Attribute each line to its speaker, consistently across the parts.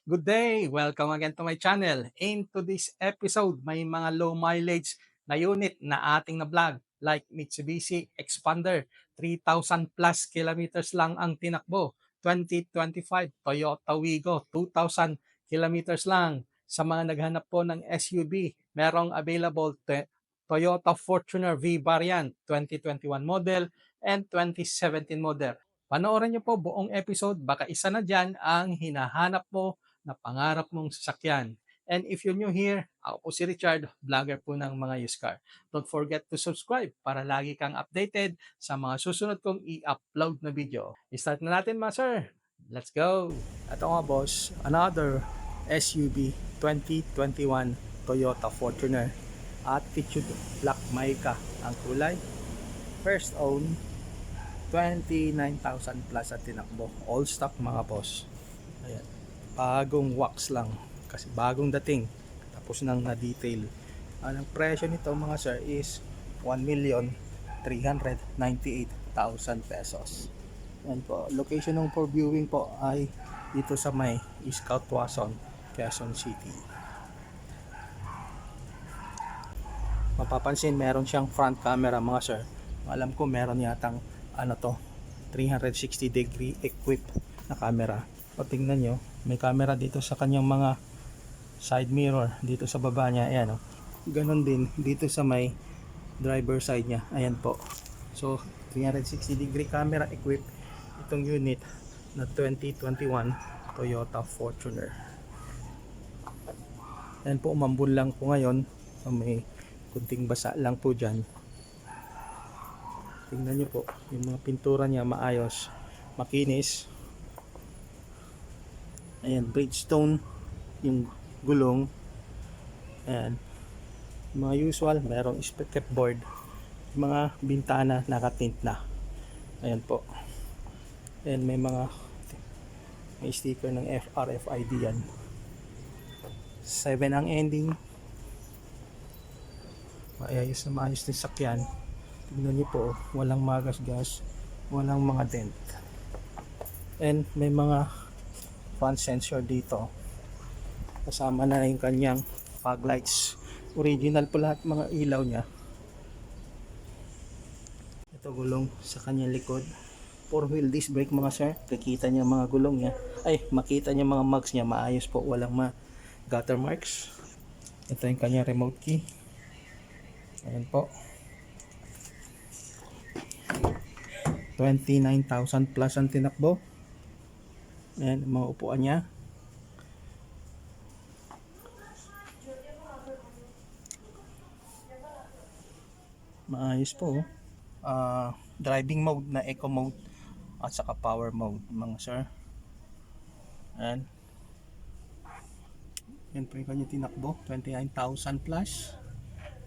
Speaker 1: Good day! Welcome again to my channel. In today's episode, may mga low mileage na unit na ating na-vlog like Mitsubishi Expander, 3,000 plus kilometers lang ang tinakbo. 2025 Toyota Wigo, 2,000 kilometers lang. Sa mga naghanap po ng SUV, merong available Toyota Fortuner V variant, 2021 model and 2017 model. Panoorin niyo po buong episode, baka isa na dyan ang hinahanap mo na pangarap mong sasakyan. And if you're new here, ako po si Richard, vlogger po ng mga used car. Don't forget to subscribe para lagi kang updated sa mga susunod kong i-upload na video. I-start na natin mga sir. Let's go! Ito nga boss, another SUV 2021 Toyota Fortuner. Attitude Black Mica ang kulay. First own, 29,000 plus at tinakbo. All stock mga boss. Ayan. Bagong wax lang kasi bagong dating tapos nang na-detail. Ang presyo nito mga sir is 1,398,000 pesos. Yan po. Location ng for viewing po ay dito sa may Scout Tuason, Quezon City. Mapapansin meron siyang front camera mga sir. Alam ko meron yatang 360 degree equipped na camera. O tingnan nyo, may camera dito sa kanyang mga side mirror dito sa baba niya. Ayan o. Ganon din dito sa may driver side niya. Ayan po. So 360 degree camera equipped itong unit na 2021 Toyota Fortuner. Ayan po, umambun lang po ngayon. So may kunting basa lang po dyan. Tingnan nyo po, yung mga pintura niya maayos, makinis. Ayan, Bridgestone yung gulong. Ayan, mga usual, merong step board. Mga bintana nakatint na. Ayan po. Ayan, may sticker ng RFID yan. 7 ang ending. Maayos na maayos din sakyan. Tignan niyo po, walang magasgas, walang mga dent. And may mga front sensor dito. Kasama na yung kanyang fog lights. Original po lahat mga ilaw niya. Ito gulong sa kanyang likod. 4-wheel disc brake mga sir. Kikita niya mga gulong niya. Ay, makita niya mga mugs niya. Maayos po, walang gutter marks. Ito yung kanyang remote key. Ayan po. 29,000 plus ang tinakbo. Ayan, mga upuan niya. Maayos po. Driving mode na eco mode at saka power mode mga sir. Ayan. Yan po yung kanyang tinakbo. 29,000 plus.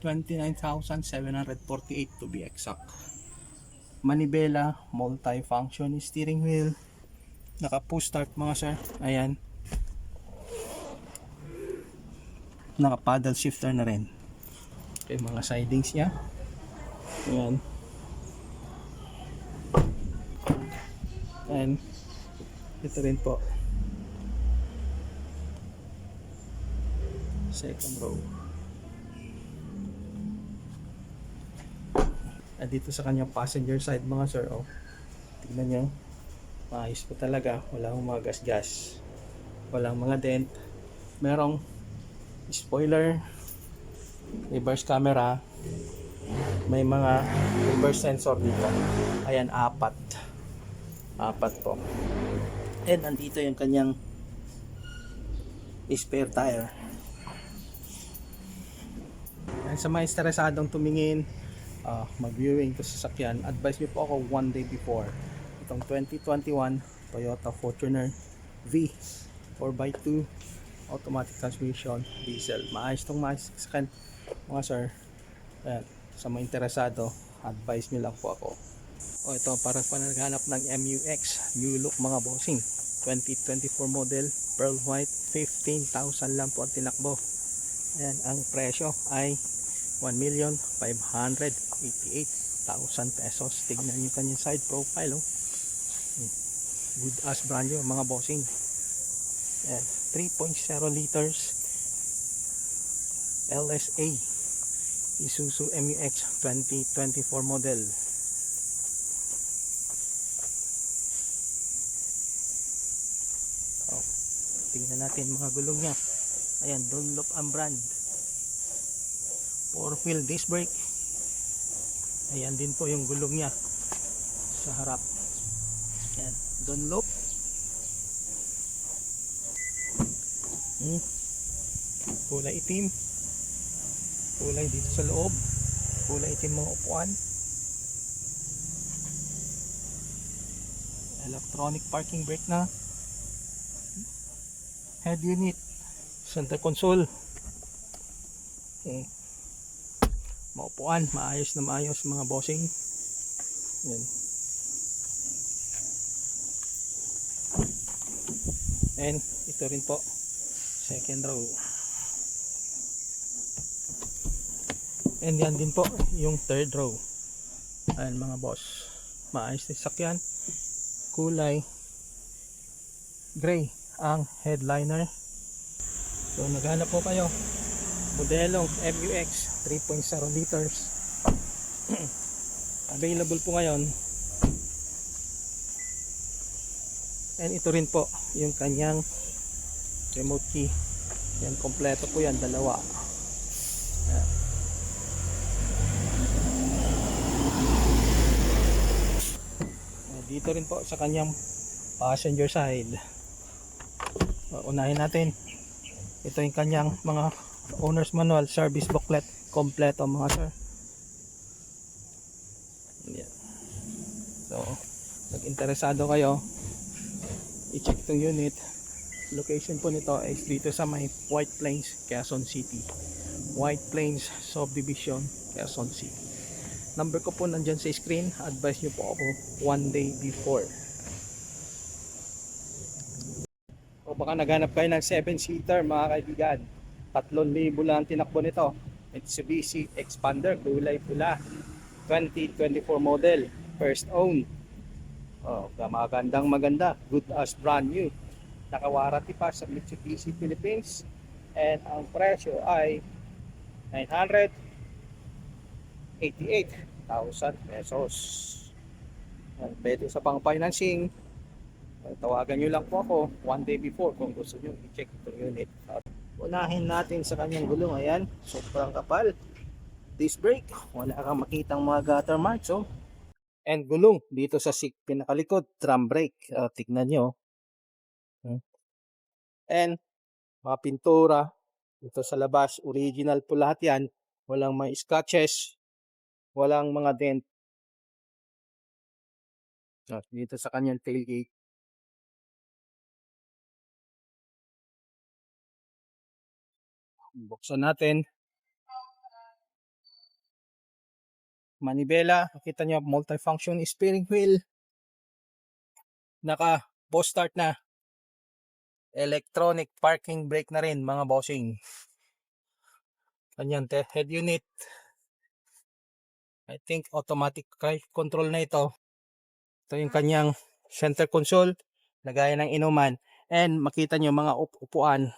Speaker 1: 29,748 to be exact. Manibela, multi-function steering wheel. Naka push start mga sir. Ayan. Naka paddle shifter na rin. Okay, mga sidings niya. Ayan. And ito rin po. Second row. At dito sa kanyang passenger side mga sir, oh. Tignan nyo. Maayos po talaga. Walang mga gas-gas. Walang mga dent. Merong spoiler, reverse camera. May mga reverse sensor dito. Ayan, 4 po. And andito yung kanyang spare tire. And sa mga interesadong tumingin, mag-viewing to sa sasakyan, advise niyo po ako 1 day before. Itong 2021 Toyota Fortuner V 4x2 automatic transmission diesel. Maayos itong sasakyan mga sir. Ayan, sa mga interesado, advise niyo lang po ako. O ito, para pa naghanap ng MUX new look mga bossing, 2024 model pearl white, 15,000 lang po ang tinakbo. Ayan, ang presyo ay 1,588,000 pesos. Tignan nyo kanyang side profile, oh. Good as brand new mga bossing. Ayan. 3.0 liters LSA Isuzu MUX 2024 model. Oh, tingnan natin mga gulong niya. Ayan, Dunlop ang brand. 4-wheel disc brake. Ayan din po yung gulong niya sa harap. Ayan, Dunlop. Kulay itim. Kulay dito sa loob. Kulay itim mga upuan. Electronic parking brake na. Head unit. Center console. Maupuan, maayos na maayos mga bossing. Yan. And ito rin po, second row. And yan din po yung third row. Ayan mga boss, maayos na sakyan. Kulay gray ang headliner. So naghanap po kayo modelong MUX 3.0 liters. Available po ngayon. And ito rin po yung kanyang remote key. Yan, kompleto po yan, dalawa. Yan. Dito rin po sa kanyang passenger side. Unahin natin. Ito yung kanyang mga owner's manual, service booklet, kompleto mga sir. Yan. So, pag interesado kayo, i-check itong unit. Location po nito is dito sa may White Plains, Quezon City. White Plains Subdivision, Quezon City. Number ko po nandyan sa screen. Advise nyo po ako 1 day before. O baka naghanap kayo ng 7-seater mga kaibigan. 3,000 lang tinakbo nito. Mitsubishi Expander, kulay pula. 2024 model. First own. Oh, maganda. Good as brand new. Nakawarranty pa sa Mitsubishi Philippines. And ang presyo ay 988,000 pesos. Pwede sa pang financing. Tawagan nyo lang po ako 1 day before kung gusto nyo i-check itong unit. Unahin natin sa kanyang gulong. Ayan, sobrang kapal. Disc brake, wala kang makitang mga gutter marks. Oh. And gulong dito sa pinakalikod, drum brake. Tignan nyo. And mga pintura dito sa labas, original po lahat yan. Walang mga scratches, walang mga dent. Dito sa kanyang tailgate. Buksan natin. Manibela, nakita nyo, multifunction steering wheel. Naka post start na. Electronic parking brake na rin mga bossing. Kanyang head unit. I think automatic control na ito. Ito yung kanyang center console. Lagayan ng inuman. And makita nyo mga upuan.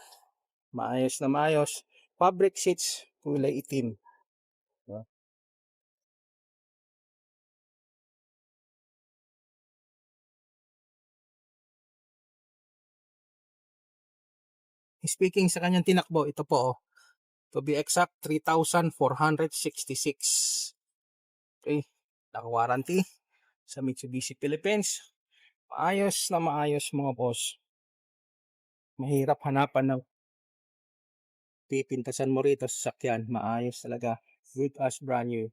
Speaker 1: Maayos na maayos. Fabric seats, kulay itim. Speaking sa kanyang tinakbo, ito po, to be exact, 3,466. Okay, naka-warranty sa Mitsubishi Philippines. Maayos na maayos mga boss. Mahirap hanapan ng pipintasan mo rito sa sakyan. Maayos talaga. Good as brand new.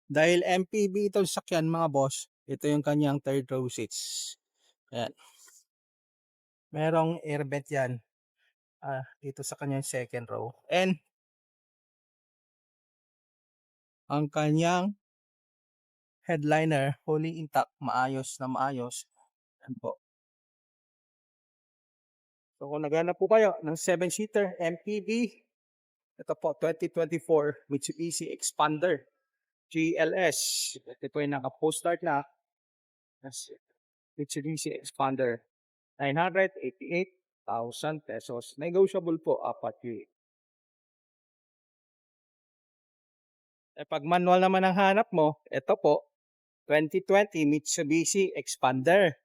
Speaker 1: Dahil MPV itong sakyan mga boss, ito yung kanyang third row seats. Ayan. Merong air vent yan. Dito sa kanyang second row. And ang kanyang headliner fully intact, maayos na maayos. Yan po. So kung naghanap po kayo ng 7-seater MPV, ito po 2024 Mitsubishi Expander GLS. Ito po yung naka-post start na Mitsubishi Expander. 988,000 pesos. Negotiable po, apat yun. Pag manual naman ang hanap mo, ito po, 2020 Mitsubishi Expander.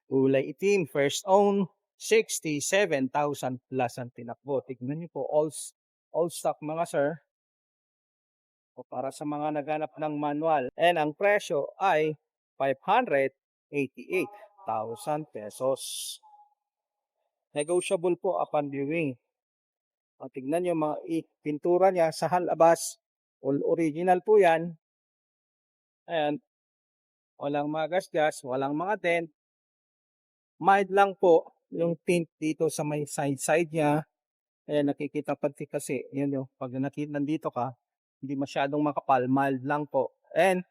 Speaker 1: Kulay itim, first own, 67,000 plus ang tinakbo. Tignan niyo po, all stock mga sir. O para sa mga naghanap ng manual. And ang presyo ay 588,000 pesos. Negotiable po upon viewing. O, tignan niyo mga pintura niya sa halabas. All original po yan. Ayan. Walang mga gasgas, walang mga dent. Mild lang po yung tint dito sa may side niya. Ayan, nakikita pati kasi, yun yung, pag nandito ka, hindi masyadong makapal, mild lang po. And,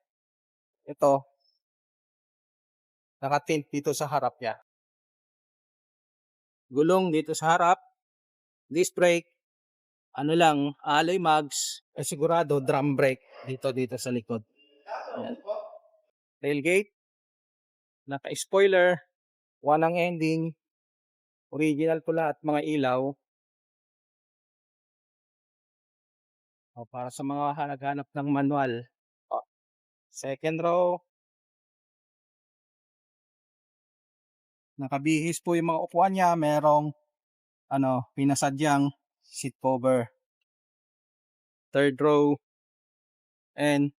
Speaker 1: ito, nakatint dito sa harap niya. Gulong dito sa harap, disc brake, ano lang, alloy mags, sigurado drum brake dito sa likod. Ayan. Tailgate, naka-spoiler, walang ending, original po lahat, mga ilaw. O, para sa mga naghanap ng manual. O, second row, nakabihis po yung mga upuan niya, merong pinasadyang seat cover. Third row, and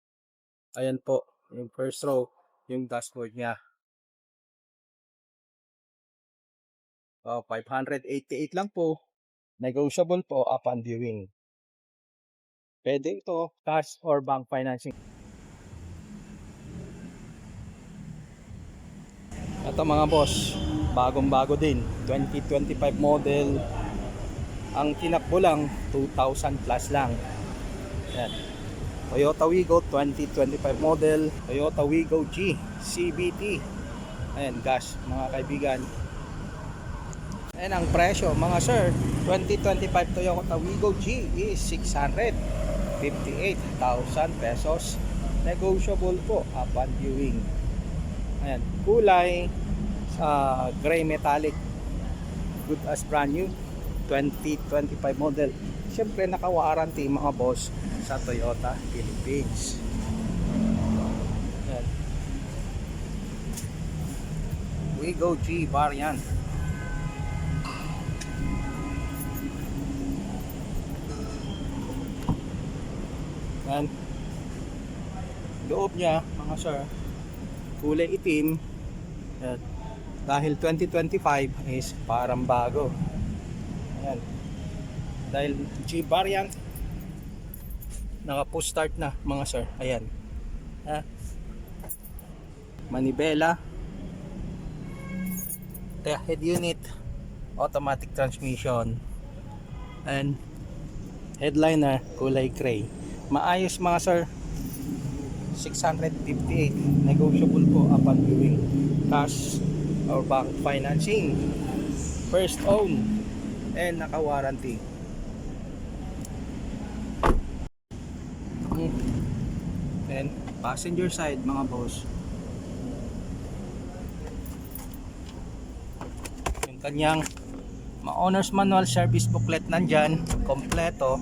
Speaker 1: ayan po, yung first row, yung dashboard niya. 588 lang po. Negotiable po upon viewing. Pwede ito, cash or bank financing. Ito mga boss, bagong-bago din. 2025 model. Ang tinakbo lang, 2,000 plus lang. Ayan. Toyota Wigo 2025 model. Toyota Wigo G CVT. Ayan, gas mga kaibigan. And ang presyo mga sir, 2025 Toyota Wigo G is 658,000 pesos. Negotiable po upon viewing. Ayan, kulay gray metallic, good as brand new, 2025 model. Siyempre naka-warranty mga boss sa Toyota Philippines. Ayan. Wigo G variant. Ayan. Loob niya mga sir, kulay itim. Ayan. Dahil 2025 is parang bago. Ayan. Dahil G variant, naka push start na mga sir. Ayan. Manibela, head unit, automatic transmission, and headliner kulay gray. Maayos mga sir. 658, negotiable po upon viewing. Cash or bank financing, first own, and naka-warranty. And passenger side mga boss, yung kanyang owner's manual, service booklet nandyan, kompleto.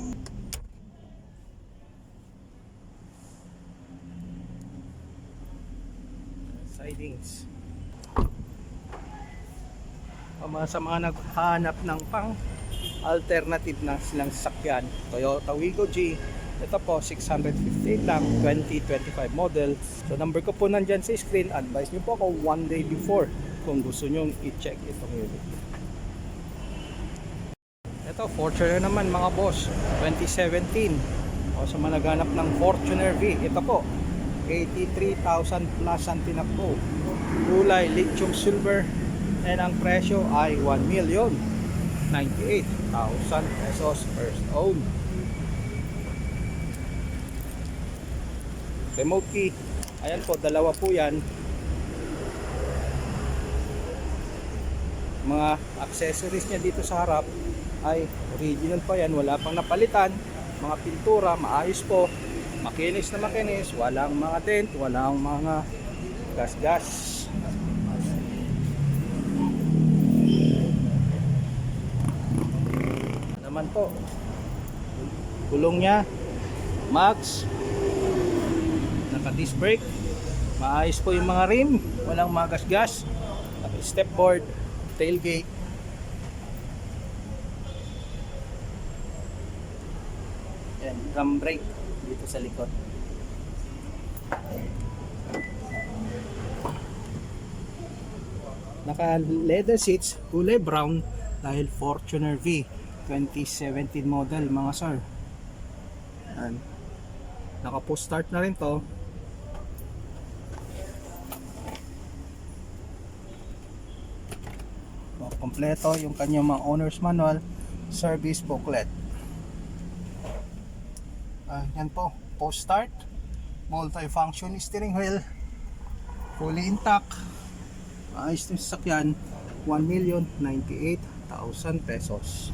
Speaker 1: Sidings. Sa mga naghahanap ng pang alternative na silang sasakyan, Toyota Wigo G, ito po 658 lang, 2025 model. So number ko po nandyan sa screen. Advise nyo po ako one day before kung gusto nyo i-check itong unit. Ito Fortuner naman mga boss, 2017. O sa mga naghanap ng Fortuner V, ito po 83,000 plus ang tinakbo. Kulay lithium silver, and ang presyo ay 1,098,000 pesos, first own. Remote key, ayan po, dalawa po yan. Mga accessories niya dito sa harap ay original pa yan, wala pang napalitan. Mga pintura, maayos po, makinis na makinis, walang mga dent, walang mga gas-gas. naman po. Gulong niya, max. Naka-disc brake. Maayos po yung mga rim. Walang magasgas. Stepboard, tailgate. Yan, drum brake dito sa likod. Naka leather seats, kulay brown dahil Fortuner V 2017 model mga sir. Yan. Naka post start na rin to. Kompleto yung kanyang mga owner's manual, service booklet. Yan po, post start, multi-function steering wheel, fully intact. Ayos yung sasakyan, 1,098,000 pesos.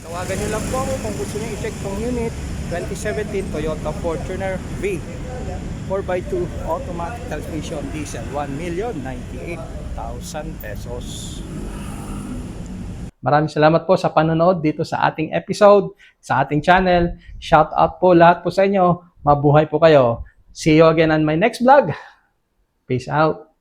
Speaker 1: Tawagan nyo lang po ako kung gusto nyo i-check tong unit. 2017 Toyota Fortuner V 4x2 automatic transmission diesel, 1,098,000 pesos. Maraming salamat po sa panonood dito sa ating episode, sa ating channel. Shout out po lahat po sa inyo. Mabuhay po kayo. See you again on my next vlog. Peace out.